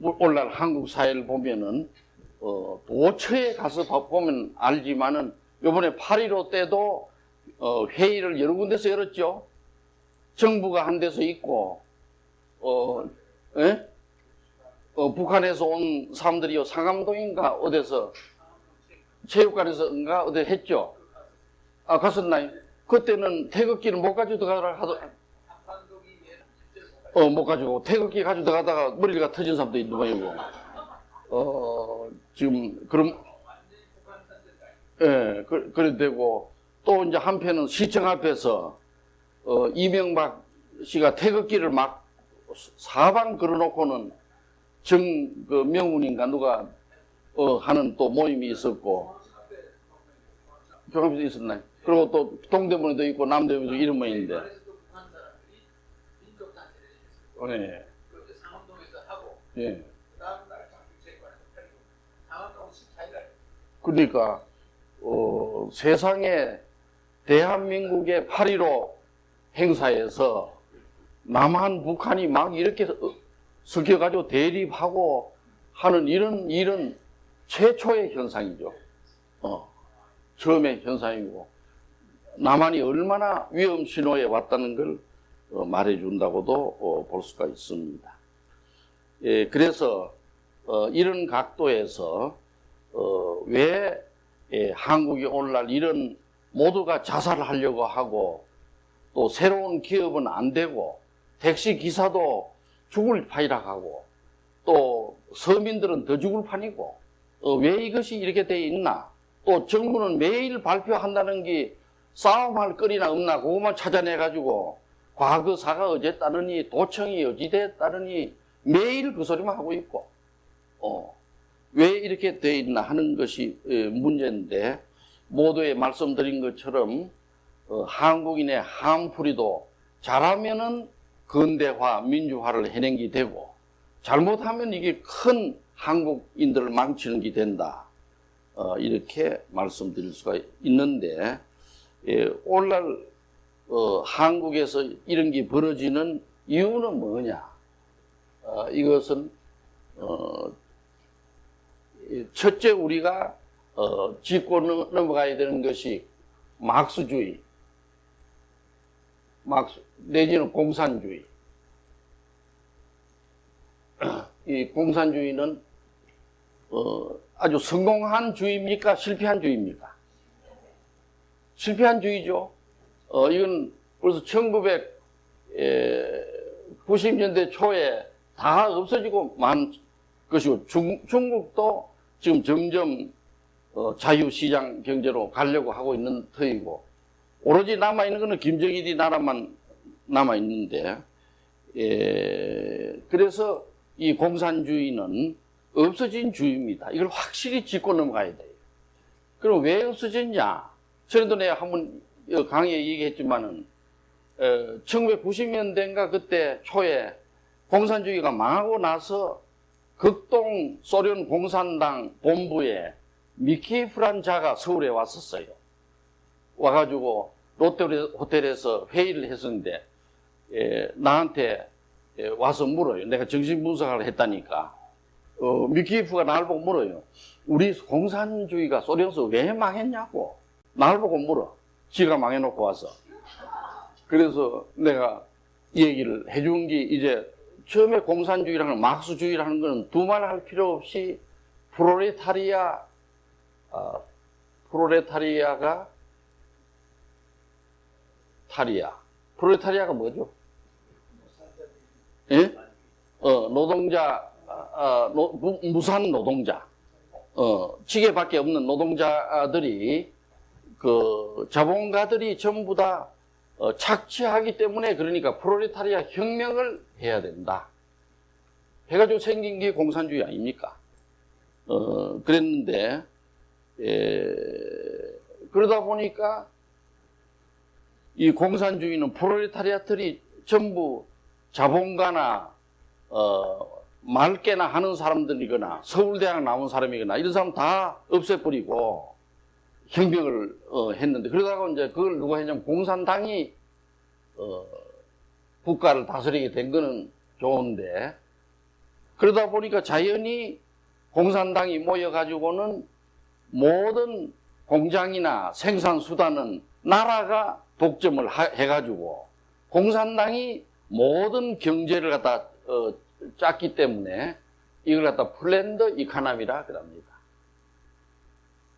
오늘날 한국 사회를 보면은 도처에 가서 보면 알지만은 요번에 8.15 때도 회의를 여러 군데서 열었죠. 정부가 한 데서 있고 북한에서 온 사람들이요 상암동인가 어디서 체육관에서인가 어디 했죠. 아 갔었나요? 그때는 태극기를 못 가지고 들어가라 하더. 못 가지고 태극기 가지고 들어가다가 머리가 터진 사람도 있는 모양이고. 지금 그럼 그래 되고 또 이제 한편은 시청 앞에서 이명박 씨가 태극기를 막 사방 걸어놓고는 그 명운인가 누가 하는 또 모임이 있었고 경남에도 있었나요? 그리고 또 동대문에도 있고 남대문에도 이런 모임인데. 네. 예. 그러니까 세상에 대한민국의 8.15 행사에서 남한 북한이 막 이렇게 섞여가지고 대립하고 하는 이런 일은 최초의 현상이죠. 처음의 현상이고 남한이 얼마나 위험 신호에 왔다는 걸 말해준다고도 볼 수가 있습니다. 그래서 이런 각도에서 왜 한국이 오늘날 이런 모두가 자살을 하려고 하고 또 새로운 기업은 안 되고 택시 기사도 죽을 판이라 하고 또 서민들은 더 죽을 판이고 왜 이것이 이렇게 돼 있나? 또 정부는 매일 발표한다는 게 싸움할 거리나 없나 그것만 찾아내가지고 과거사가 어쨌다느니 도청이 어찌됐다느니 매일 그 소리만 하고 있고 왜 이렇게 돼 있나 하는 것이 문제인데 모두에 말씀드린 것처럼 한국인의 한풀이도 잘하면은 근대화, 민주화를 해낸 게 되고 잘못하면 이게 큰 한국인들을 망치는 게 된다. 이렇게 말씀드릴 수가 있는데 오늘날 한국에서 이런 게 벌어지는 이유는 뭐냐? 이것은 첫째 우리가 짚고 넘어가야 되는 것이 막스주의, 내지는 공산주의. 이 공산주의는 아주 성공한 주의입니까? 실패한 주의입니까? 실패한 주의죠. 이건 벌써 1990년대 초에 다 없어지고 만 것이고 중국도 지금 점점 자유시장 경제로 가려고 하고 있는 터이고 오로지 남아있는 것은 김정일이 나라만 남아있는데 그래서 이 공산주의는 없어진 주의입니다. 이걸 확실히 짚고 넘어가야 돼요. 그럼 왜 없어졌냐? 전에도 내가 한번 강의에 얘기했지만은 1990년대인가 그때 초에 공산주의가 망하고 나서 극동 소련 공산당 본부에 미키프란 자가 서울에 왔었어요. 와가지고 롯데 호텔에서 회의를 했었는데 나한테 와서 물어요. 내가 정신분석을 했다니까. 미키프가 나를 보고 물어요. 우리 공산주의가 소련에서 왜 망했냐고 나를 보고 물어. 지가 망해놓고 와서. 그래서 내가 이 얘기를 해준 게 이제 처음에 공산주의라는 막스주의라는 것은 두말할 필요 없이 프롤레타리아가 프롤레타리아가 뭐죠? 예? 노동자, 무산 노동자, 지게밖에 없는 노동자들이 그 자본가들이 전부 다 착취하기 때문에 그러니까 프롤레타리아 혁명을 해야 된다. 해가지고 생긴 게 공산주의 아닙니까? 그랬는데 그러다 보니까 이 공산주의는 프롤레타리아들이 전부 자본가나 말깨나 하는 사람들이거나 서울대학 나온 사람이거나 이런 사람 다 없애버리고 혁명을 했는데 그러다가 이제 그걸 누가 했냐면 공산당이 국가를 다스리게 된 거는 좋은데 그러다 보니까 자연히 공산당이 모여가지고는 모든 공장이나 생산수단은 나라가 독점을 해가지고 공산당이 모든 경제를 갖다 짰기 때문에 이걸 갖다 플랜드 이카노미라 그럽니다.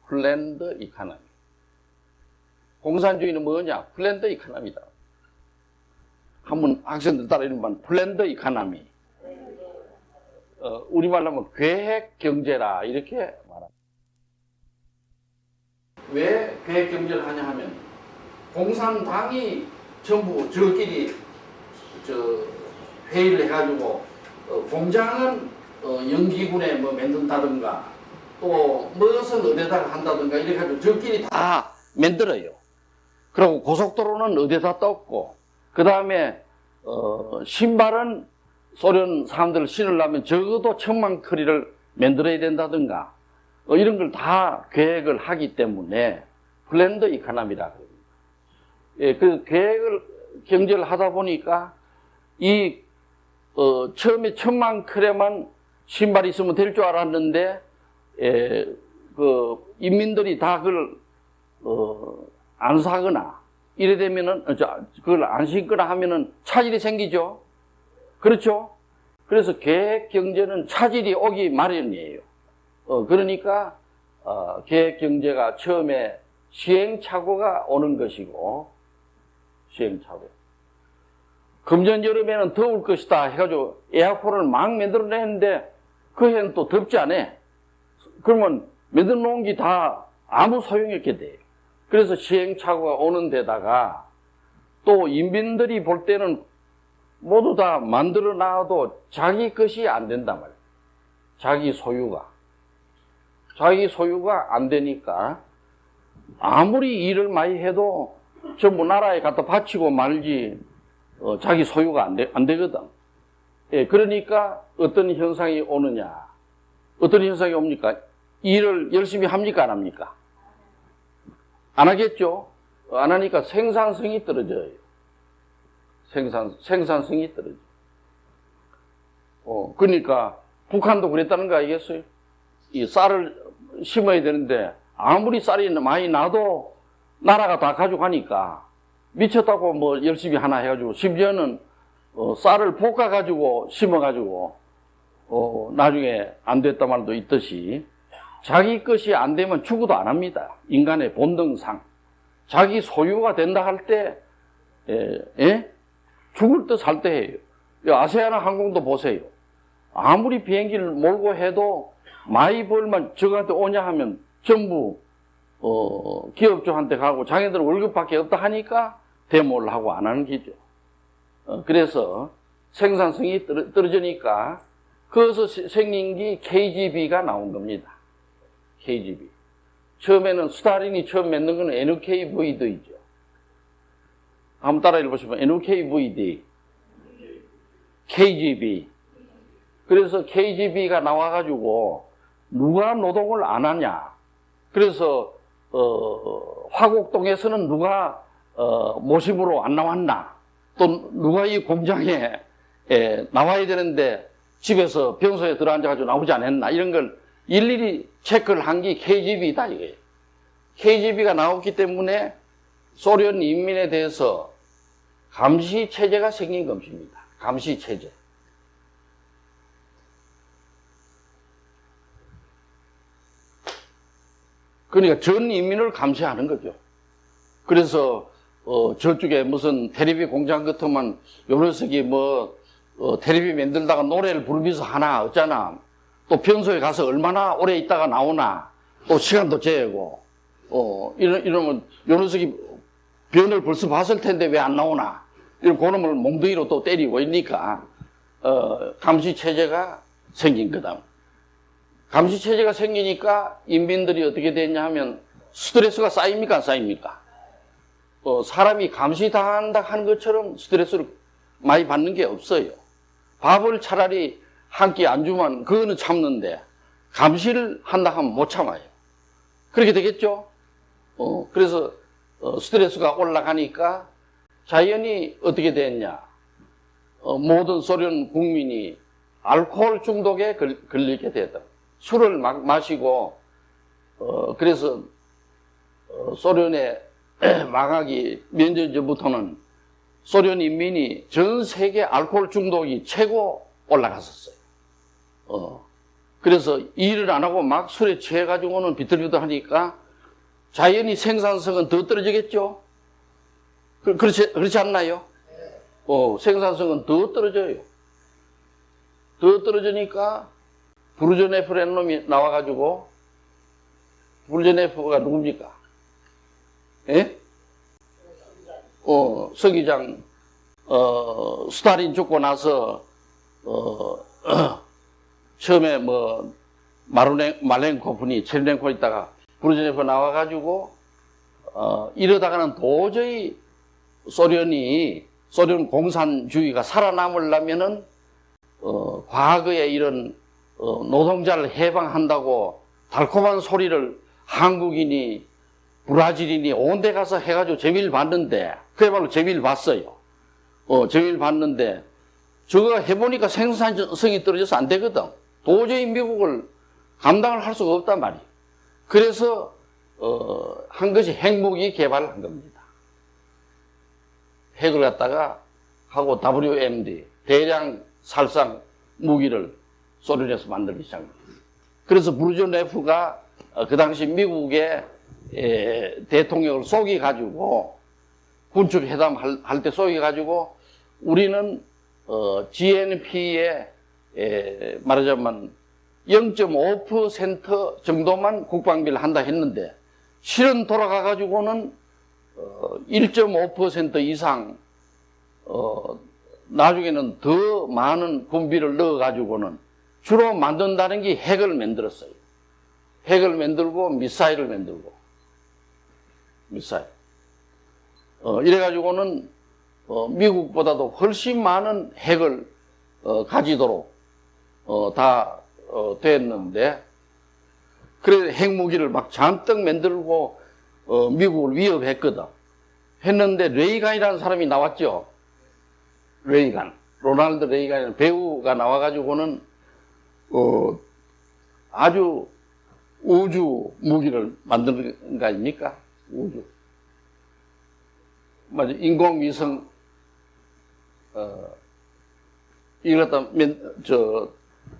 플랜드 이카노미. 공산주의는 뭐냐? 플랜드 이카노미다. 한번 학생들 따라 이름만 플랜드 이카노미. 우리말로 하면 계획 경제라 이렇게 말합니다. 왜 계획 경제를 하냐 하면 공산당이 전부 저끼리 회의를 해가지고 공장은 연기군에 뭐 만든다든가 또 무엇은 어디다가 한다든가 이래 가지고 저끼리 다 만들어요. 그리고 고속도로는 어디다 떴고 그 다음에 신발은 소련 사람들 신으려면 적어도 1000만 크리를 만들어야 된다든가 이런 걸 다 계획을 하기 때문에 플랜드 이카노미라 그럽니다. 예, 그 계획을 경제를 하다 보니까 이 처음에 1000만 크레만 신발이 있으면 될 줄 알았는데 그 인민들이 다 그걸 안 사거나 이래 되면은 그걸 안 신거나 하면은 차질이 생기죠. 그렇죠? 그래서 계획 경제는 차질이 오기 마련이에요. 그러니까 계획 경제가 처음에 시행착오가 오는 것이고 시행착오. 금년 여름에는 더울 것이다 해가지고 에어컨을 막 만들어내는데 그 해는 또 덥지 않아. 그러면 만들어 놓은 게 다 아무 소용이 없게 돼요. 그래서 시행착오가 오는 데다가 또 인민들이 볼 때는 모두 다 만들어 놔도 자기 것이 안 된단 말이에요. 자기 소유가 안 되니까 아무리 일을 많이 해도 전부 나라에 갖다 바치고 말지 자기 소유가 안 되거든. 예, 그러니까 어떤 현상이 오느냐. 어떤 현상이 옵니까? 일을 열심히 합니까? 안 합니까? 안 하겠죠? 안 하니까 생산성이 떨어져요. 생산성이 떨어져. 그러니까 북한도 그랬다는 거 아니겠어요? 이 쌀을 심어야 되는데 아무리 쌀이 많이 나도 나라가 다 가져가니까 미쳤다고 뭐 열심히 하나 해가지고 심지어는 쌀을 볶아가지고 심어가지고 나중에 안 됐단 말도 있듯이 자기 것이 안 되면 추구도 안 합니다. 인간의 본능상. 자기 소유가 된다 할 때 죽을 듯 살 때 해요. 아세아나 항공도 보세요. 아무리 비행기를 몰고 해도 많이 벌만 저한테 오냐 하면 전부 기업주한테 가고 자기들 월급밖에 없다 하니까 데모를 하고 안 하는 기죠. 그래서 생산성이 떨어지니까 그것서 생긴 게 KGB가 나온 겁니다. KGB. 처음에는 스탈린이 처음 만든 건 NKVD이죠. 한번 따라 읽어보시면 NKVD, KGB. 그래서 KGB가 나와가지고 누가 노동을 안 하냐. 그래서 화곡동에서는 누가 모심으로 안 나왔나. 또 누가 이 공장에 나와야 되는데 집에서 병소에 들어앉아가지고 나오지 않았나. 이런 걸 일일이 체크를 한 게 KGB다 이거예요. KGB가 나왔기 때문에 소련 인민에 대해서 감시체제가 생긴 것입니다. 감시체제. 그러니까 전 인민을 감시하는 거죠. 그래서 저쪽에 무슨 테레비 공장 같으면 요 녀석이 테레비 만들다가 노래를 부르면서 하나 어쩌나 또 변소에 가서 얼마나 오래 있다가 나오나 또 시간도 재고 이러면 요 녀석이 변을 벌써 봤을 텐데 왜 안 나오나 이런 고놈을 몽둥이로 또 때리고 이러니까 감시체제가 생긴 거다. 감시체제가 생기니까 인민들이 어떻게 됐냐 하면 스트레스가 쌓입니까? 안 쌓입니까? 사람이 감시당한다 하는 것처럼 스트레스를 많이 받는 게 없어요. 밥을 차라리 한 끼 안 주면 그거는 참는데 감시를 한다 하면 못 참아요. 그렇게 되겠죠? 그래서 스트레스가 올라가니까 자연히 어떻게 됐냐. 모든 소련 국민이 알코올 중독에 걸리게 되다. 술을 막 마시고, 그래서, 소련의 망하기 몇 년 전부터는 소련 인민이 전 세계 알코올 중독이 최고 올라갔었어요. 그래서 일을 안 하고 막 술에 취해가지고는 비틀비틀 하니까 자연히 생산성은 더 떨어지겠죠? 그렇지 않나요? 생산성은 더 떨어져요. 더 떨어지니까 브루즈네프라는 놈이 나와가지고, 브루즈네프가 누굽니까? 예? 서기장, 스탈린 죽고 나서, 처음에 말렌코프니, 체르넨코 있다가 브루즈네프 나와가지고, 이러다가는 도저히 소련 공산주의가 살아남으려면은, 과거에 이런, 노동자를 해방한다고 달콤한 소리를 한국인이, 브라질인이 온 데 가서 해가지고 재미를 봤는데, 그야말로 재미를 봤어요. 재미를 봤는데, 저거 해보니까 생산성이 떨어져서 안 되거든. 도저히 미국을 감당을 할 수가 없단 말이에요. 그래서, 한 것이 핵무기 개발을 한 겁니다. 핵을 갖다가 하고 WMD, 대량 살상 무기를 소련에서 만들기 시작합니다. 그래서 브루즈네프가 그 당시 미국의 대통령을 속여가지고, 군축 회담 할 때 속여가지고, 우리는, GNP의, 말하자면 0.5% 정도만 국방비를 한다 했는데, 실은 돌아가가지고는, 1.5% 이상, 나중에는 더 많은 군비를 넣어가지고는 주로 만든다는 게 핵을 만들었어요. 핵을 만들고 미사일을 만들고. 미사일. 이래가지고는, 미국보다도 훨씬 많은 핵을, 가지도록, 됐는데, 그래서 핵무기를 막 잔뜩 만들고, 미국을 위협했거든. 했는데, 레이간이라는 사람이 나왔죠. 레이간. 로널드 레이간이라는 배우가 나와가지고는, 아주 우주 무기를 만드는 거 아닙니까? 우주. 맞아. 인공위성, 이걸 갖다,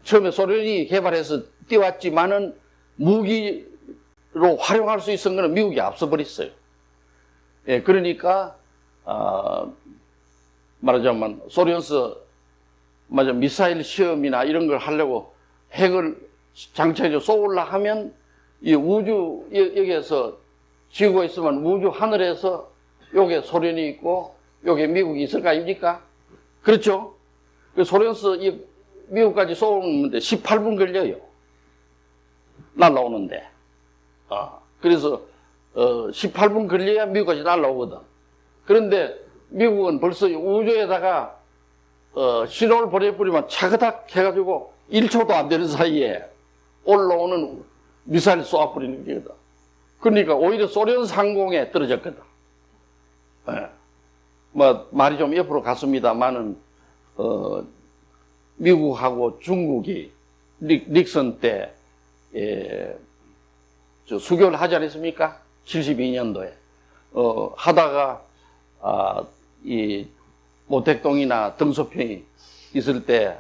처음에 소련이 개발해서 띄웠지만은 무기로 활용할 수 있었던 거는 미국이 앞서버렸어요. 예, 그러니까, 말하자면, 소련서, 미사일 시험이나 이런 걸 하려고 핵을 장착해서 쏘으려 하면, 이 우주, 여기에서 지구가 있으면 우주 하늘에서 요게 소련이 있고, 요게 미국이 있을 거 아닙니까? 그렇죠? 소련서 미국까지 쏘는데 18분 걸려요. 날라오는데. 그래서, 18분 걸려야 미국까지 날라오거든. 그런데 미국은 벌써 우주에다가, 신호를 보내버리면 차그닥 해가지고 1초도 안 되는 사이에 올라오는 미사일 쏘아버리는 게거든. 그러니까 오히려 소련 상공에 떨어졌거든. 예. 말이 좀 옆으로 갔습니다만은, 미국하고 중국이 닉슨 때, 수교를 하지 않았습니까? 72년도에. 하다가, 이 모택동이나 등소평이 있을 때,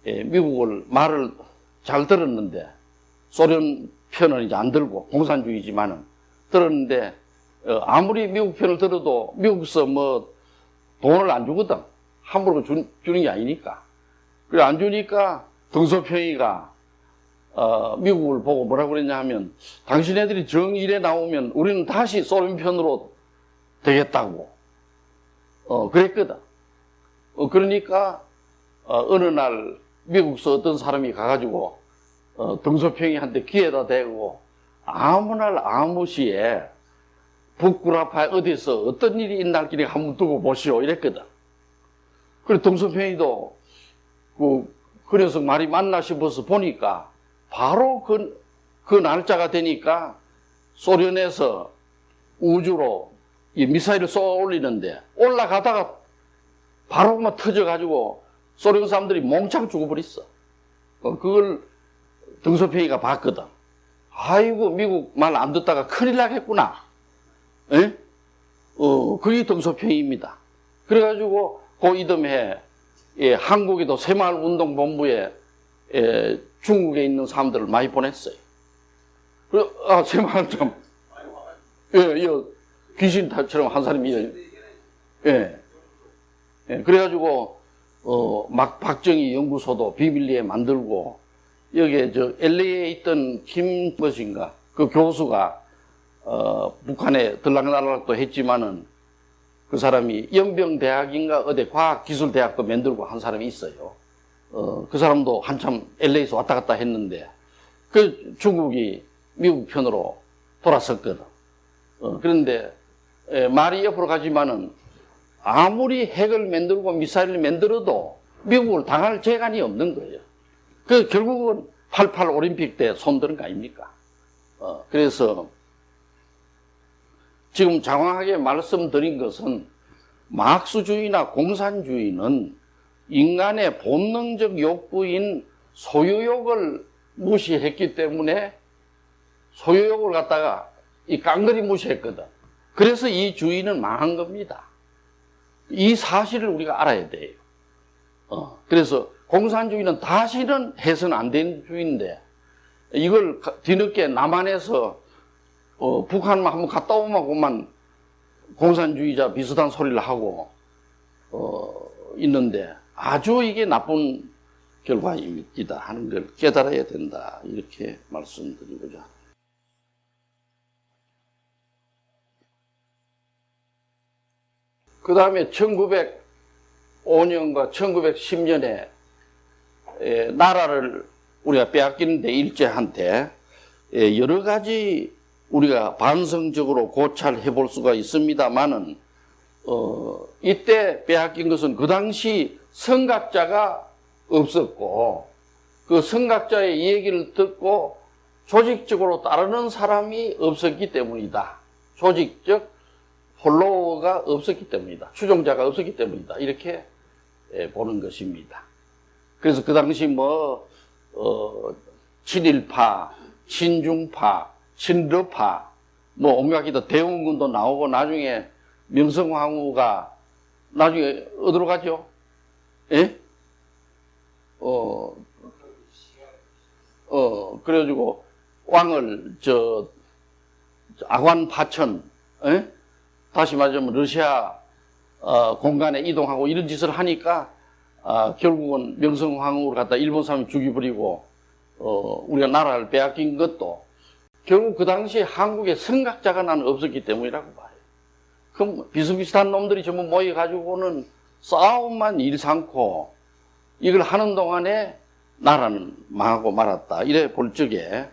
미국을 말을 잘 들었는데, 소련 편은 이제 안 들고, 공산주의지만은 들었는데, 아무리 미국 편을 들어도 미국서 돈을 안 주거든. 함부로 주는 게 아니니까. 그래, 안 주니까 등소평이가, 미국을 보고 뭐라고 그랬냐 하면, 당신네들이 정일에 나오면 우리는 다시 소련 편으로 되겠다고. 그랬거든. 그러니까, 어느 날 미국서 어떤 사람이 가가지고, 등소평이한테 귀에다 대고, 아무 날 아무 시에 북구라파에 어디서 어떤 일이 있날끼리 한번 두고 보시오. 이랬거든. 그래, 등소평이도 그 녀석 말이 맞나 싶어서 보니까 바로 그 날짜가 되니까 소련에서 우주로 이 미사일을 쏘아 올리는데 올라가다가 바로 막 터져가지고 소련 사람들이 몽창 죽어버렸어. 그걸 등소평이가 봤거든. 아이고, 미국 말 안 듣다가 큰일 나겠구나. 예? 그게 등소평입니다. 그래가지고, 그 이듬해, 한국에도 새마을운동본부에, 중국에 있는 사람들을 많이 보냈어요. 새마을 좀, 귀신처럼 한 사람이, 그래가지고, 막 박정희 연구소도 비밀리에 만들고, 여기에 LA에 있던 김것인가, 그 교수가, 북한에 들락날락도 했지만은, 그 사람이 연병대학인가 어디 과학기술대학도 만들고 한 사람이 있어요. 그 사람도 한참 LA에서 왔다 갔다 했는데, 그 중국이 미국 편으로 돌아섰거든. 그런데, 말이 옆으로 가지만은, 아무리 핵을 만들고 미사일을 만들어도 미국을 당할 재간이 없는 거예요. 결국은 88 올림픽 때 손드는 거 아닙니까? 그래서 지금 장황하게 말씀드린 것은 마크스주의나 공산주의는 인간의 본능적 욕구인 소유욕을 무시했기 때문에 소유욕을 갖다가 이 깡그리 무시했거든. 그래서 이 주의는 망한 겁니다. 이 사실을 우리가 알아야 돼요. 그래서 공산주의는 다시는 해서는 안 되는 주의인데, 이걸 뒤늦게 남한에서 북한만 한번 갔다 오면 공산주의자 비슷한 소리를 하고 있는데, 아주 이게 나쁜 결과입니다 하는 걸 깨달아야 된다, 이렇게 말씀드리고자. 그 다음에 1905년과 1910년에 나라를 우리가 빼앗기는데 일제한테 여러 가지 우리가 반성적으로 고찰해 볼 수가 있습니다만은, 이때 빼앗긴 것은 그 당시 선각자가 없었고, 그 선각자의 얘기를 듣고 조직적으로 따르는 사람이 없었기 때문이다. 조직적 폴로워가 없었기 때문이다. 추종자가 없었기 때문이다. 이렇게 보는 것입니다. 그래서 그 당시 친일파, 친중파, 친러파, 온갖 기타 대원군도 나오고, 나중에 명성황후가 나중에 어디로 가죠? 예? 그래가지고 왕을 아관 파천, 예? 다시 말하자면 러시아 공간에 이동하고 이런 짓을 하니까 결국은 명성황후를 갖다 일본 사람이 죽여버리고 우리가 나라를 빼앗긴 것도 결국 그 당시에 한국에 선각자가 나는 없었기 때문이라고 봐요. 그럼 비슷비슷한 놈들이 전부 모여가지고는 싸움만 일삼고 이걸 하는 동안에 나라는 망하고 말았다. 이래 볼 적에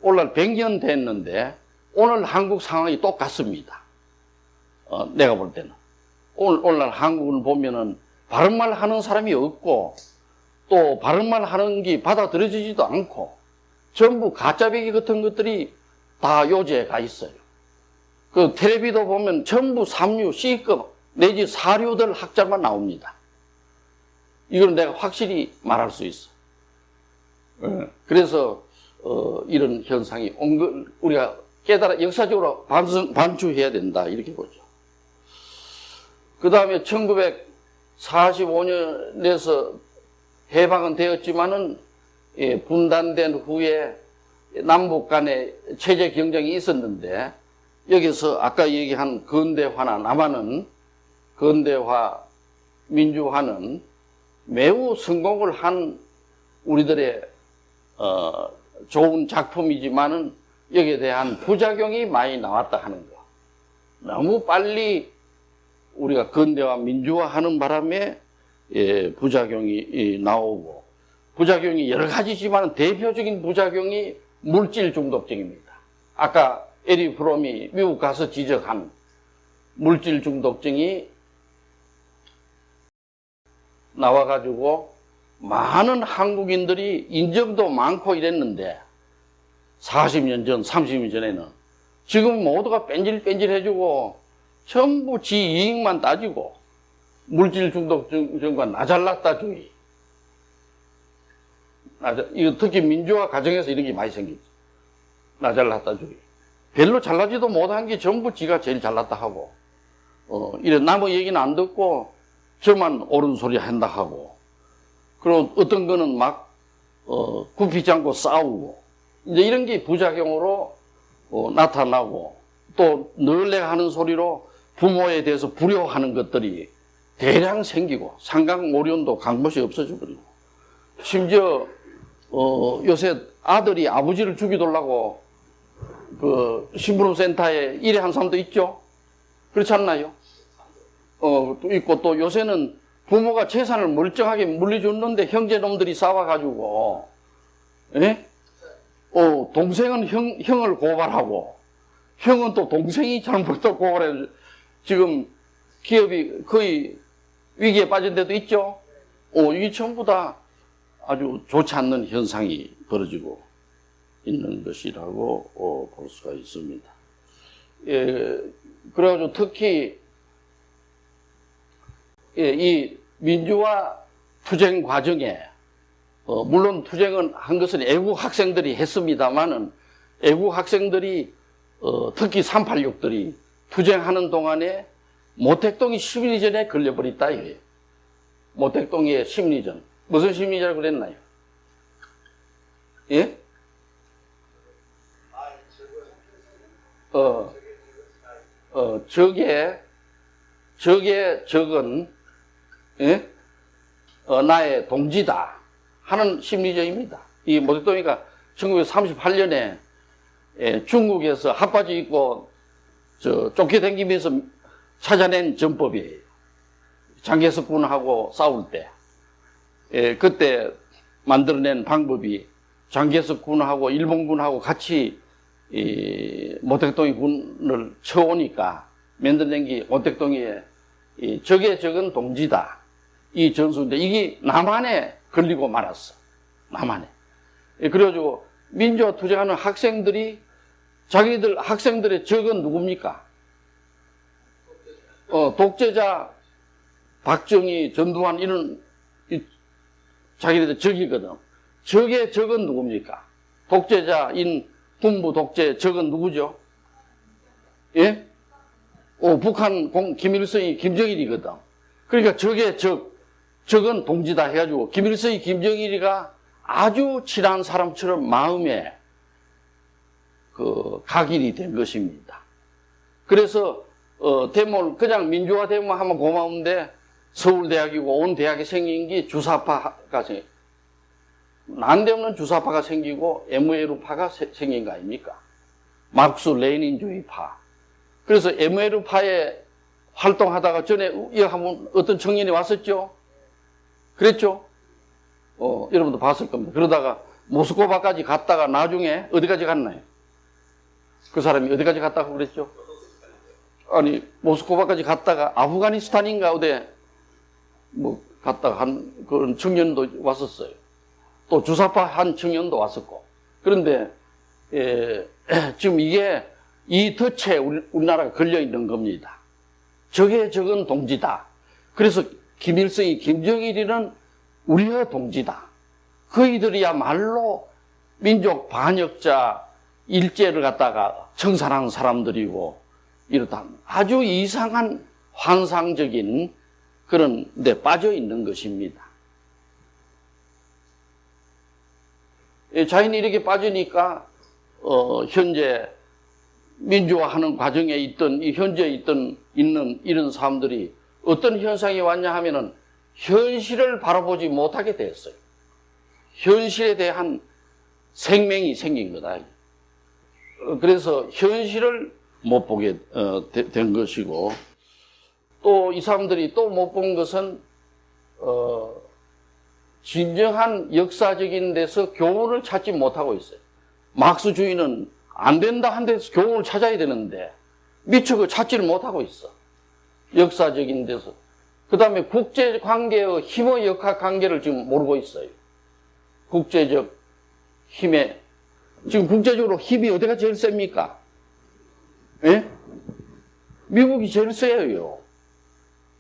오늘날 100년 됐는데 오늘 한국 상황이 똑같습니다. 내가 볼 때는 오늘날 한국을 보면은 바른말 하는 사람이 없고 또 바른말 하는 게 받아들여지지도 않고 전부 가짜배기 같은 것들이 다 요지에 가 있어요. 그 텔레비도 보면 전부 3류, C급 내지 4류들 학자만 나옵니다. 이건 내가 확실히 말할 수 있어. 그래서 이런 현상이 온 걸 우리가 깨달아 역사적으로 반추해야 된다, 이렇게 보죠. 그 다음에 1945년에서 해방은 되었지만은 분단된 후에 남북 간에 체제 경쟁이 있었는데 여기서 아까 얘기한 근대화나 남한은 근대화, 민주화는 매우 성공을 한 우리들의 좋은 작품이지만은 여기에 대한 부작용이 많이 나왔다 하는 거. 너무 빨리 우리가 근대화, 민주화 하는 바람에 부작용이 나오고, 부작용이 여러 가지지만 대표적인 부작용이 물질 중독증입니다. 아까 에리 프롬이 미국 가서 지적한 물질 중독증이 나와가지고 많은 한국인들이 인정도 많고 이랬는데 40년 전, 30년 전에는 지금 모두가 뺀질뺀질해주고 전부 지 이익만 따지고 물질 중독증과 나잘났다주의, 이거 특히 민주화 과정에서 이런 게 많이 생기죠. 나 잘났다 주기. 별로 잘나지도 못한 게 전부 지가 제일 잘났다 하고, 이래 남의 얘기는 안 듣고 저만 옳은 소리 한다 하고, 그리고 어떤 거는 막, 굽히지 않고 싸우고, 이제 이런 게 부작용으로 나타나고, 또 늘 내가 하는 소리로 부모에 대해서 불효하는 것들이 대량 생기고, 상강오륜도 강못이 없어져 버리고, 심지어, 요새 아들이 아버지를 죽이돌라고 그 심부름센터에 일해한 사람도 있죠? 그렇지 않나요? 또 있고, 또 요새는 부모가 재산을 멀쩡하게 물려줬는데 형제놈들이 싸워가지고, 예? 동생은 형을 고발하고, 형은 또 동생이 잘못했다고 고발해. 지금 기업이 거의 위기에 빠진 데도 있죠? 이게 전부 다 아주 좋지 않는 현상이 벌어지고 있는 것이라고 볼 수가 있습니다. 예, 그래가지고 특히 이 민주화 투쟁 과정에 물론 투쟁은 한 것은 애국 학생들이 했습니다만은 애국 학생들이 특히 386들이 투쟁하는 동안에 모택동이 심리전에 걸려버렸다 이거예요. 모택동의 심리전. 무슨 심리전을 그랬나요? 예? 적은, 예? 나의 동지다 하는 심리전입니다. 이 모택동이가 1938년에 중국에서 핫바지 입고 쫓겨다니면서 찾아낸 전법이에요. 장개석군하고 싸울 때. 그때 만들어낸 방법이 장개석군하고 일본군하고 같이 모택동이 군을 쳐오니까 만들어낸 게 모택동이의 적의 적은 동지다. 이 전술인데 이게 남한에 걸리고 말았어. 남한에. 그래가지고 민주화 투쟁하는 학생들이 학생들의 적은 누굽니까? 독재자 박정희, 전두환 이런 자기네들 적이거든. 적의 적은 누굽니까? 독재자인 군부 독재 적은 누구죠? 예? 북한 김일성이 김정일이거든. 그러니까 적의 적은 동지다 해가지고 김일성이 김정일이가 아주 친한 사람처럼 마음에 각인이 된 것입니다. 그래서 데모를 그냥 민주화 데모 하면 고마운데 서울대학이고 온 대학이 생긴 게 주사파가 난데없는 주사파가 생기고 ML파가 생긴 거 아닙니까? 마르크스 레닌주의파. 그래서 ML파에 활동하다가 전에 한번 어떤 청년이 왔었죠? 그랬죠? 여러분도 봤을 겁니다. 그러다가 모스크바까지 갔다가 나중에 어디까지 갔나요? 그 사람이 어디까지 갔다고 그랬죠? 아니, 모스크바까지 갔다가 아프가니스탄인가 어디 갔다가 한 그런 청년도 왔었어요. 또 주사파 한 청년도 왔었고. 그런데 지금 이게 이 덫에 우리나라가 걸려 있는 겁니다. 적의 적은 동지다. 그래서 김일성이 김정일이는 우리의 동지다. 그이들이야말로 민족 반역자 일제를 갖다가 청산한 사람들이고 이렇다. 아주 이상한 환상적인 그런 데 빠져 있는 것입니다. 자연이 이렇게 빠지니까 현재 민주화하는 과정에 현재 있는 이런 사람들이 어떤 현상이 왔냐 하면은 현실을 바라보지 못하게 됐어요. 현실에 대한 생명이 생긴 거다. 그래서 현실을 못 보게 된 것이고, 또 이 사람들이 또 못 본 것은 진정한 역사적인 데서 교훈을 찾지 못하고 있어요. 막스주의는 안 된다 한 데서 교훈을 찾아야 되는데 미처 그 찾지를 못하고 있어. 역사적인 데서. 그 다음에 국제관계의 힘의 역학관계를 지금 모르고 있어요. 국제적 힘에. 지금 국제적으로 힘이 어디가 제일 셉니까? 예? 미국이 제일 세요.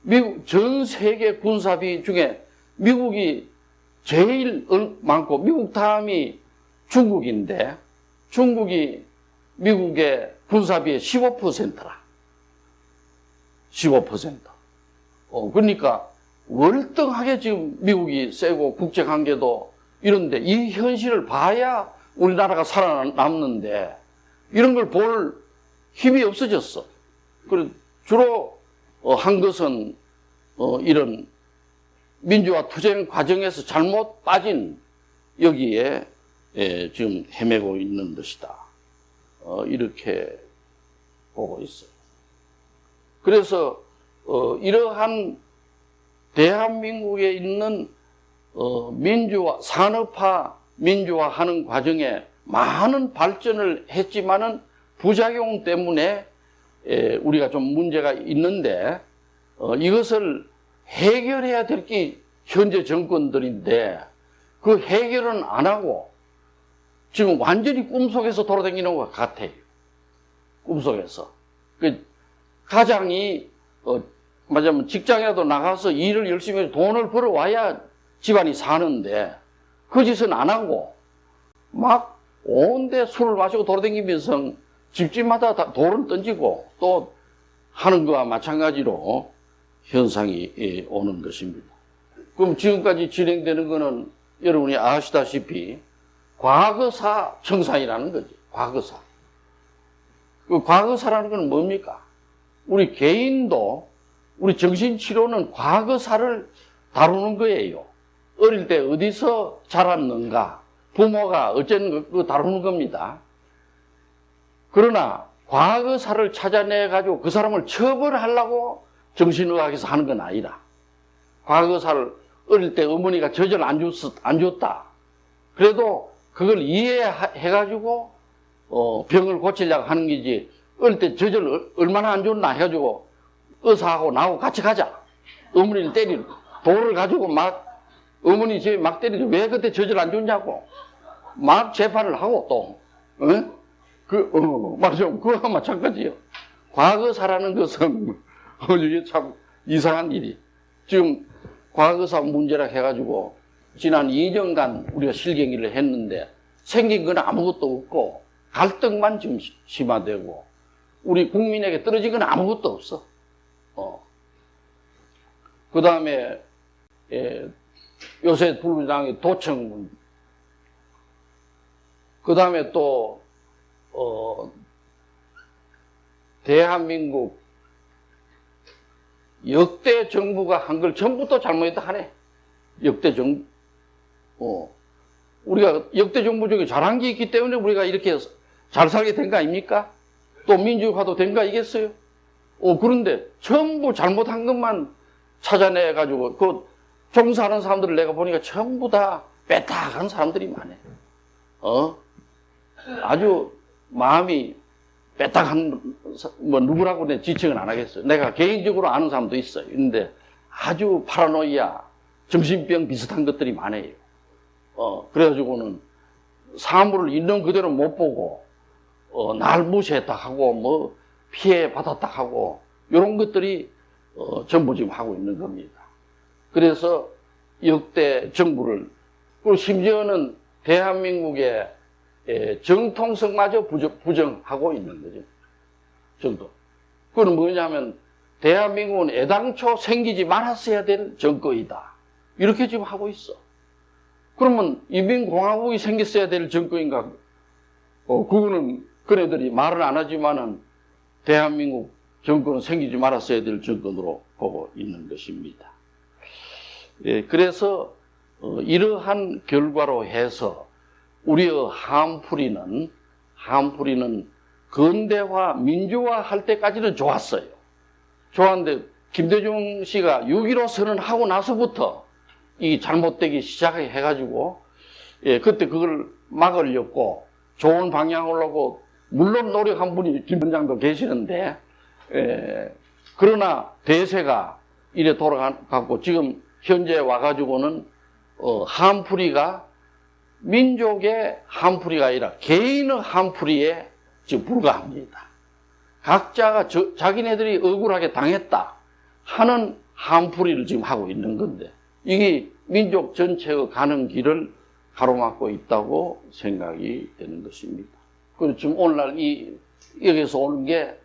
미국 전 세계 군사비 중에 미국이 제일 많고 미국 다음이 중국인데 중국이 미국의 군사비의 15%라. 15%. 그러니까 월등하게 지금 미국이 세고 국제관계도 이런데 이 현실을 봐야 우리나라가 살아남는데 이런 걸 볼 힘이 없어졌어. 그리고 주로 한 것은 이런 민주화 투쟁 과정에서 잘못 빠진 여기에 지금 헤매고 있는 것이다. 이렇게 보고 있어요. 그래서 이러한 대한민국에 있는 민주화, 산업화, 민주화하는 과정에 많은 발전을 했지만은 부작용 때문에 우리가 좀 문제가 있는데 이것을 해결해야 될 게 현재 정권들인데 그 해결은 안 하고 지금 완전히 꿈속에서 돌아다니는 것 같아요. 꿈속에서. 그 가장이 말하자면 직장이라도 나가서 일을 열심히 해서 돈을 벌어와야 집안이 사는데 그 짓은 안 하고 막 온데 술을 마시고 돌아다니면서 집집마다 다 돌을 던지고 또 하는 거와 마찬가지로 현상이 오는 것입니다. 그럼 지금까지 진행되는 거는 여러분이 아시다시피 과거사 청산이라는 거죠. 과거사. 그 과거사라는 건 뭡니까? 우리 개인도 우리 정신치료는 과거사를 다루는 거예요. 어릴 때 어디서 자랐는가, 부모가 어쨌는 거 다루는 겁니다. 그러나 과거사를 찾아내가지고 그 사람을 처벌하려고 정신의학에서 하는 건 아니다. 과거사를 어릴 때 어머니가 젖을 안 줬다. 그래도 그걸 이해해가지고 병을 고치려고 하는 거지. 어릴 때 젖을 얼마나 안 줬나 해가지고 의사하고 나하고 같이 가자. 어머니를 때리고 돌을 가지고 막 어머니 집에 막 때리죠. 왜 그때 젖을 안 줬냐고 막 재판을 하고 또 맞아. 그거와 마찬가지예요. 과거사라는 것은 이게 참 이상한 일이. 지금 과거사 문제라 해가지고 지난 2년간 우리가 실갱이를 했는데 생긴 건 아무것도 없고 갈등만 지금 심화되고 우리 국민에게 떨어진 건 아무것도 없어. 그 다음에 요새 불구당의 도청 문제. 그 다음에 또 대한민국 역대 정부가 한 걸 전부 또 잘못했다 하네. 역대 정부. 우리가 역대 정부 중에 잘한 게 있기 때문에 우리가 이렇게 잘 살게 된 거 아닙니까? 또 민주화도 된 거 아니겠어요? 그런데 전부 잘못한 것만 찾아내가지고 그 종사하는 사람들을 내가 보니까 전부 다 빼딱한 사람들이 많네. 아주 마음이 빼딱한, 누구라고 내 지칭은 안 하겠어요. 내가 개인적으로 아는 사람도 있어요. 근데 아주 파라노이아, 정신병 비슷한 것들이 많아요. 그래가지고는 사물을 있는 그대로 못 보고, 날 무시했다 하고, 뭐, 피해 받았다 하고, 이런 것들이, 전부 지금 하고 있는 겁니다. 그래서 역대 정부를, 그리고 심지어는 대한민국의 정통성마저 부정하고 있는 거죠. 정도. 그건 뭐냐면, 대한민국은 애당초 생기지 말았어야 될 정권이다. 이렇게 지금 하고 있어. 그러면 인민공화국이 생겼어야 될 정권인가? 그거는 그네들이 말은 안 하지만은 대한민국 정권은 생기지 말았어야 될 정권으로 보고 있는 것입니다. 그래서 이러한 결과로 해서 우리의 한풀이는 근대화, 민주화 할 때까지는 좋았어요. 좋았는데 김대중 씨가 6.15 선언하고 나서부터 이 잘못되기 시작해가지고 그때 그걸 막으려고 좋은 방향으로 하고 물론 노력한 분이 김 원장도 계시는데 그러나 대세가 이래 돌아가고 지금 현재 와가지고는 한풀이가 민족의 한풀이가 아니라 개인의 한풀이에 지금 불과합니다. 각자가 자기네들이 억울하게 당했다 하는 한풀이를 지금 하고 있는 건데 이게 민족 전체의 가는 길을 가로막고 있다고 생각이 되는 것입니다. 그리고 지금 오늘날 여기서 오는 게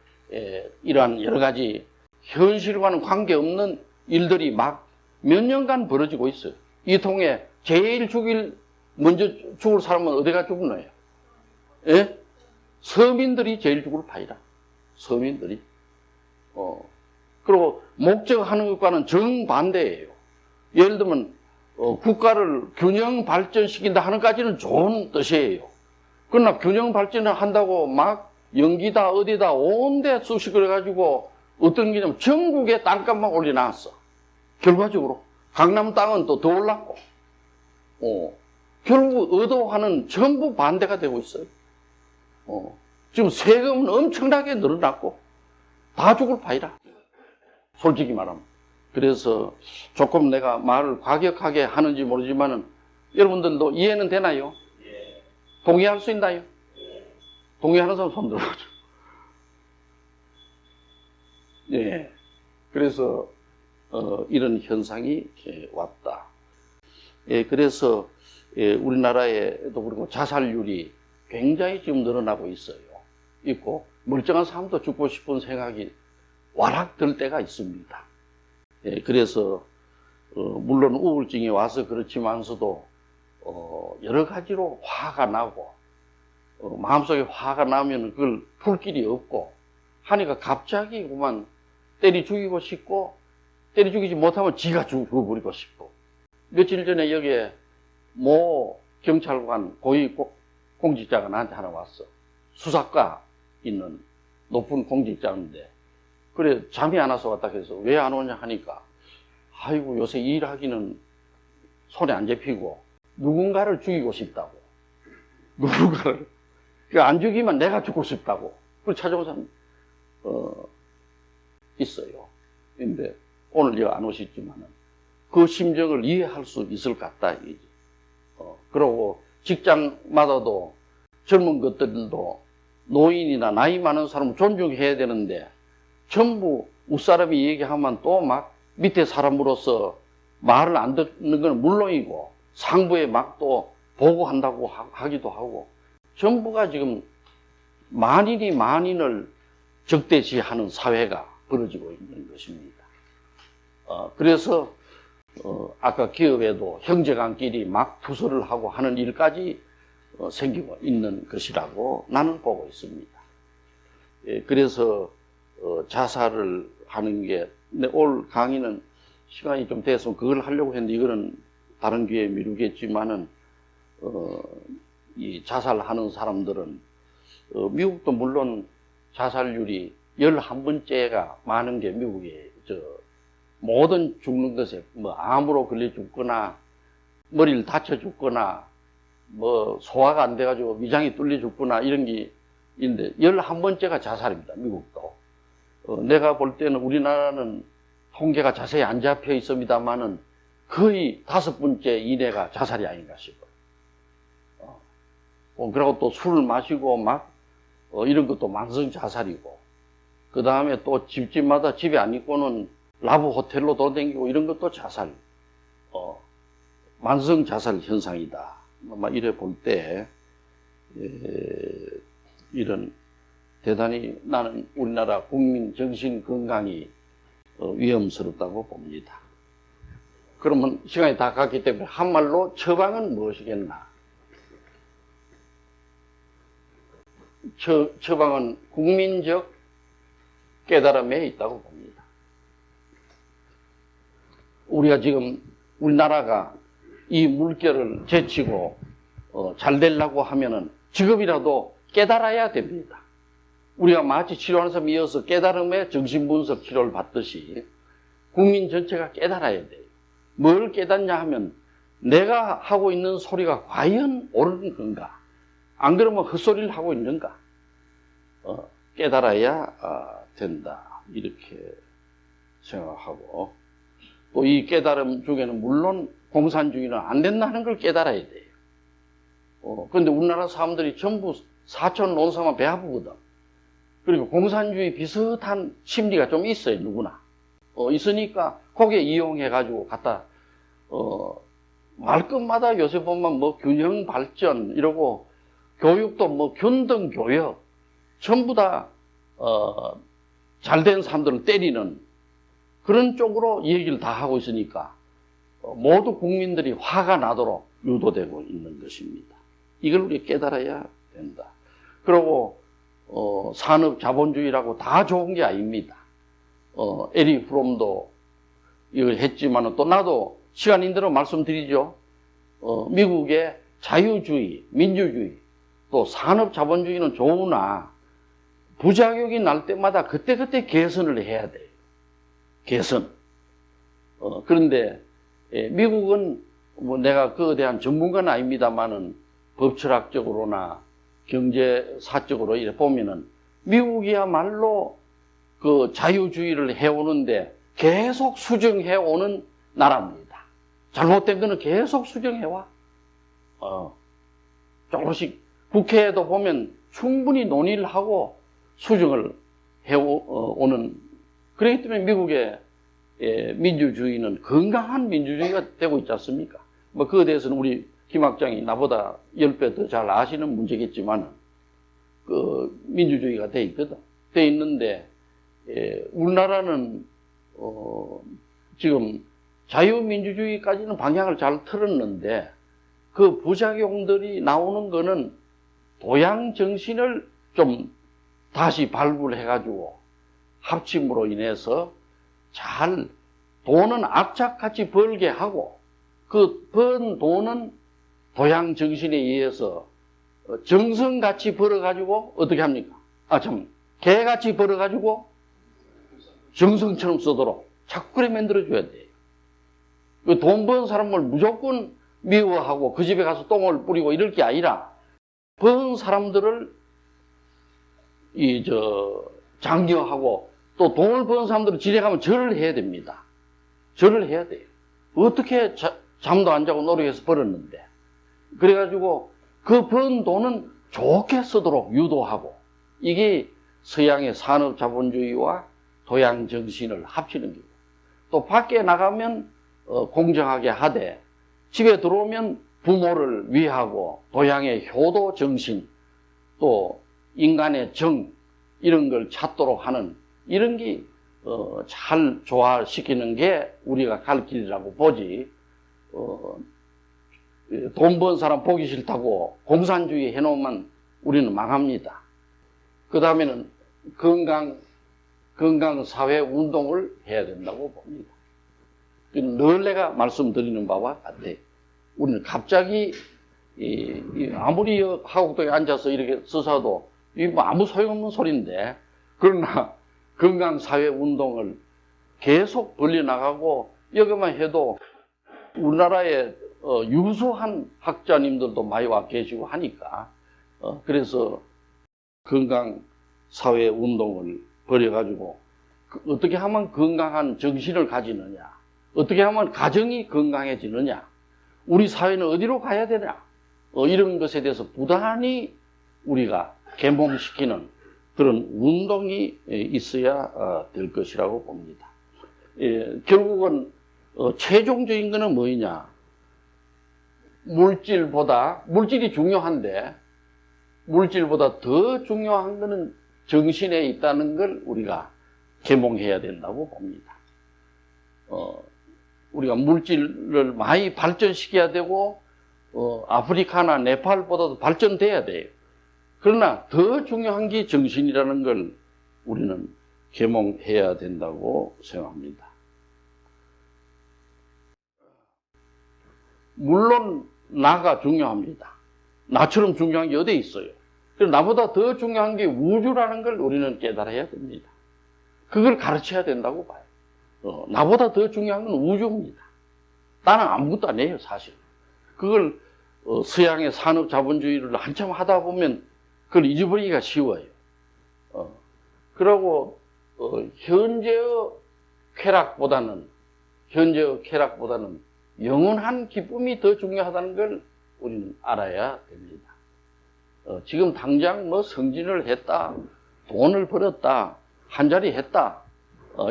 이러한 여러 가지 현실과는 관계없는 일들이 막 몇 년간 벌어지고 있어요. 이 통에 제일 먼저 죽을 사람은 어디가 죽나요? 예? 서민들이 제일 죽을 파이다. 서민들이. 그리고 목적하는 것과는 정반대예요. 예를 들면 국가를 균형 발전시킨다 하는 까지는 좋은 뜻이에요. 그러나 균형 발전을 한다고 막 연기다 어디다 온데 쑤시 그래가지고 어떤 게냐면 전국의 땅값만 올려놨어. 결과적으로 강남 땅은 또 더 올랐고 결국 의도와는 전부 반대가 되고 있어요. 지금 세금은 엄청나게 늘어났고 다 죽을 파이라. 솔직히 말하면. 그래서 조금 내가 말을 과격하게 하는지 모르지만은 여러분들도 이해는 되나요? 동의할 수 있나요? 동의하는 사람 손 들어보죠. 예. 그래서 이런 현상이 왔다. 예, 그래서 우리나라에도 그렇고 자살률이 굉장히 지금 늘어나고 있고 멀쩡한 사람도 죽고 싶은 생각이 와락 들 때가 있습니다. 예, 그래서 물론 우울증이 와서 그렇지만서도 여러 가지로 화가 나고 마음속에 화가 나면 그걸 풀 길이 없고 하니까 갑자기 그만 때리 죽이고 싶고 때리 죽이지 못하면 지가 죽어버리고 싶고. 며칠 전에 여기에 모 경찰관 고위 공직자가 나한테 하나 왔어. 수사과 있는 높은 공직자인데 그래 잠이 안 와서 왔다 그래서 왜 안 오냐 하니까 아이고 요새 일하기는 손에 안 잡히고 누군가를 죽이고 싶다고. 누군가를. 안 죽이면 내가 죽고 싶다고. 그걸 찾아온 사람 있어요. 근데 오늘 여기 안 오셨지만은 그 심정을 이해할 수 있을 것 같다 이지. 그리고 직장마다도 젊은 것들도 노인이나 나이 많은 사람을 존중해야 되는데 전부 윗사람이 얘기하면 또 막 밑에 사람으로서 말을 안 듣는 건 물론이고 상부에 막 또 보고한다고 하기도 하고 전부가 지금 만인이 만인을 적대시하는 사회가 벌어지고 있는 것입니다. 그래서 아까 기업에도 형제간끼리 막 투서를 하고 하는 일까지 생기고 있는 것이라고 나는 보고 있습니다. 예, 그래서 자살을 하는 게 올 강의는 시간이 좀 돼서 그걸 하려고 했는데 이거는 다른 기회에 미루겠지만은 이 자살하는 사람들은 미국도 물론 자살률이 11번째가 많은 게 미국이에요. 모든 죽는 것에 뭐 암으로 걸려 죽거나 머리를 다쳐 죽거나 뭐 소화가 안 돼가지고 위장이 뚫려 죽거나 이런 게 있는데 11번째가 자살입니다. 미국도. 내가 볼 때는 우리나라는 통계가 자세히 안 잡혀 있습니다만은 거의 5번째 이내가 자살이 아닌가 싶어요. 그리고 또 술을 마시고 막 이런 것도 만성 자살이고 그 다음에 또 집집마다 집에 안 있고는 라브 호텔로 돌아다니고 이런 것도 자살, 만성 자살 현상이다. 막 이래 볼 때 이런 대단히 나는 우리나라 국민 정신 건강이 위험스럽다고 봅니다. 그러면 시간이 다 갔기 때문에 한말로 처방은 무엇이겠나? 처방은 국민적 깨달음에 있다고 봅니다. 우리가 지금 우리나라가 이 물결을 제치고 잘 되려고 하면은 지금이라도 깨달아야 됩니다. 우리가 마치 치료하는 사람에 이어서 깨달음의 정신분석 치료를 받듯이 국민 전체가 깨달아야 돼요. 뭘 깨닫냐 하면 내가 하고 있는 소리가 과연 옳은 건가? 안 그러면 헛소리를 하고 있는가? 깨달아야 된다. 이렇게 생각하고 또 이 깨달음 중에는 물론 공산주의는 안 된다는 걸 깨달아야 돼요. 그런데 우리나라 사람들이 전부 사촌 논사만 배 아프거든. 그리고 공산주의 비슷한 심리가 좀 있어요, 누구나. 있으니까 거기에 이용해가지고 갖다 말끝마다 요새 보면 뭐 균형 발전 이러고 교육도 뭐 균등교역 전부 다 잘된 사람들을 때리는 그런 쪽으로 얘기를 다 하고 있으니까 모두 국민들이 화가 나도록 유도되고 있는 것입니다. 이걸 우리 깨달아야 된다. 그리고 산업 자본주의라고 다 좋은 게 아닙니다. 에리 프롬도 이걸 했지만 또 나도 시간 있는 말씀드리죠. 미국의 자유주의, 민주주의, 또 산업 자본주의는 좋으나 부작용이 날 때마다 그때그때 개선을 해야 돼요. 개선. 그런데 미국은 뭐 내가 그에 대한 전문가는 아닙니다만은 법철학적으로나 경제사적으로 이렇게 보면은 미국이야말로 그 자유주의를 해오는데 계속 수정해오는 나라입니다. 잘못된 거는 계속 수정해와. 조금씩 국회에도 보면 충분히 논의를 하고 수정을 해오는 그렇기 때문에 미국의 민주주의는 건강한 민주주의가 되고 있지 않습니까? 뭐 그에 대해서는 우리 김 학장이 나보다 10배 더 잘 아시는 문제겠지만 그 민주주의가 돼 있거든. 돼 있는데 우리나라는 지금 자유민주주의까지는 방향을 잘 틀었는데 그 부작용들이 나오는 거는 도양 정신을 좀 다시 발굴해가지고 합침으로 인해서 잘 돈은 악착같이 벌게 하고 그 번 돈은 도양 정신에 의해서 정성같이 벌어가지고 어떻게 합니까? 개같이 벌어가지고 정성처럼 쓰도록 자꾸 그래 만들어줘야 돼요. 돈 번 사람을 무조건 미워하고 그 집에 가서 똥을 뿌리고 이럴 게 아니라 번 사람들을 장려하고 또 돈을 번 사람들을 지내가면 절을 해야 됩니다. 절을 해야 돼요. 어떻게 잠도 안 자고 노력해서 벌었는데. 그래가지고 그 번 돈은 좋게 쓰도록 유도하고 이게 서양의 산업 자본주의와 도양 정신을 합치는 거고 또 밖에 나가면 공정하게 하되 집에 들어오면 부모를 위하고 도양의 효도 정신 또 인간의 정 이런 걸 찾도록 하는 이런 게 잘 조화시키는 게 우리가 갈 길이라고 보지 돈 번 사람 보기 싫다고 공산주의 해놓으면 우리는 망합니다. 그 다음에는 건강사회 운동을 해야 된다고 봅니다. 늘 내가 말씀드리는 바와 같아요. 우리는 갑자기 아무리 하곡동에 앉아서 이렇게 써서도 이게 뭐 아무 소용없는 소리인데 그러나 건강사회 운동을 계속 벌려나가고 여기만 해도 우리나라에 유수한 학자님들도 많이 와 계시고 하니까 그래서 건강사회 운동을 벌여가지고 어떻게 하면 건강한 정신을 가지느냐 어떻게 하면 가정이 건강해지느냐 우리 사회는 어디로 가야 되냐 이런 것에 대해서 부단히 우리가 계몽시키는 그런 운동이 있어야 될 것이라고 봅니다. 결국은 최종적인 것은 뭐냐 물질이 중요한데 물질보다 더 중요한 것은 정신에 있다는 걸 우리가 계몽해야 된다고 봅니다. 우리가 물질을 많이 발전시켜야 되고 아프리카나 네팔보다도 발전돼야 돼요. 그러나 더 중요한 게 정신이라는 걸 우리는 계몽해야 된다고 생각합니다. 물론 나가 중요합니다. 나처럼 중요한 게 어디 있어요. 그래서 나보다 더 중요한 게 우주라는 걸 우리는 깨달아야 됩니다. 그걸 가르쳐야 된다고 봐요. 나보다 더 중요한 건 우주입니다. 나는 아무것도 아니에요, 사실. 그걸 서양의 산업 자본주의를 한참 하다 보면 그걸 잊어버리기가 쉬워요. 그러고 현재의 쾌락보다는 영원한 기쁨이 더 중요하다는 걸 우리는 알아야 됩니다. 지금 당장 뭐 승진을 했다, 돈을 벌었다, 한 자리 했다,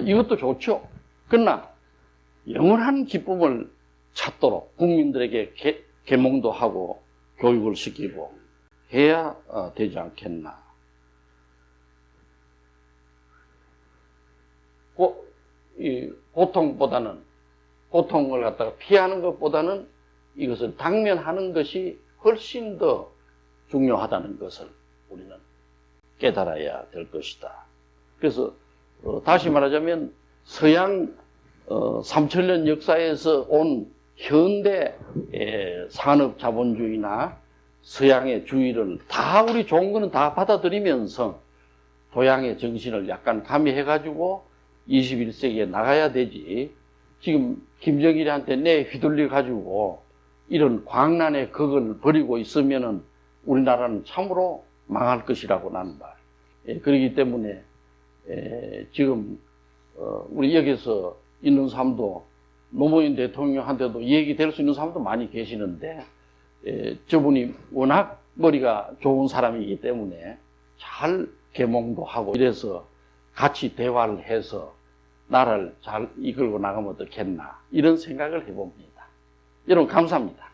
이것도 좋죠. 그러나 영원한 기쁨을 찾도록 국민들에게 계몽도 하고 교육을 시키고 해야 되지 않겠나. 고통을 갖다가 피하는 것보다는 이것을 당면하는 것이 훨씬 더 중요하다는 것을 우리는 깨달아야 될 것이다. 그래서 다시 말하자면 서양 3000년 역사에서 온 현대 산업 자본주의나 서양의 주의를 다 우리 좋은 거는 다 받아들이면서 동양의 정신을 약간 가미해가지고 21세기에 나가야 되지. 지금 김정일한테 휘둘려가지고 이런 광란의 극을 벌이고 있으면은 우리나라는 참으로 망할 것이라고 나는 말. 그렇기 때문에 지금 우리 여기서 있는 사람도 노무현 대통령한테도 얘기될 수 있는 사람도 많이 계시는데 저분이 워낙 머리가 좋은 사람이기 때문에 잘 계몽도 하고 이래서 같이 대화를 해서 나라를 잘 이끌고 나가면 어떻겠나 이런 생각을 해봅니다. 여러분 감사합니다.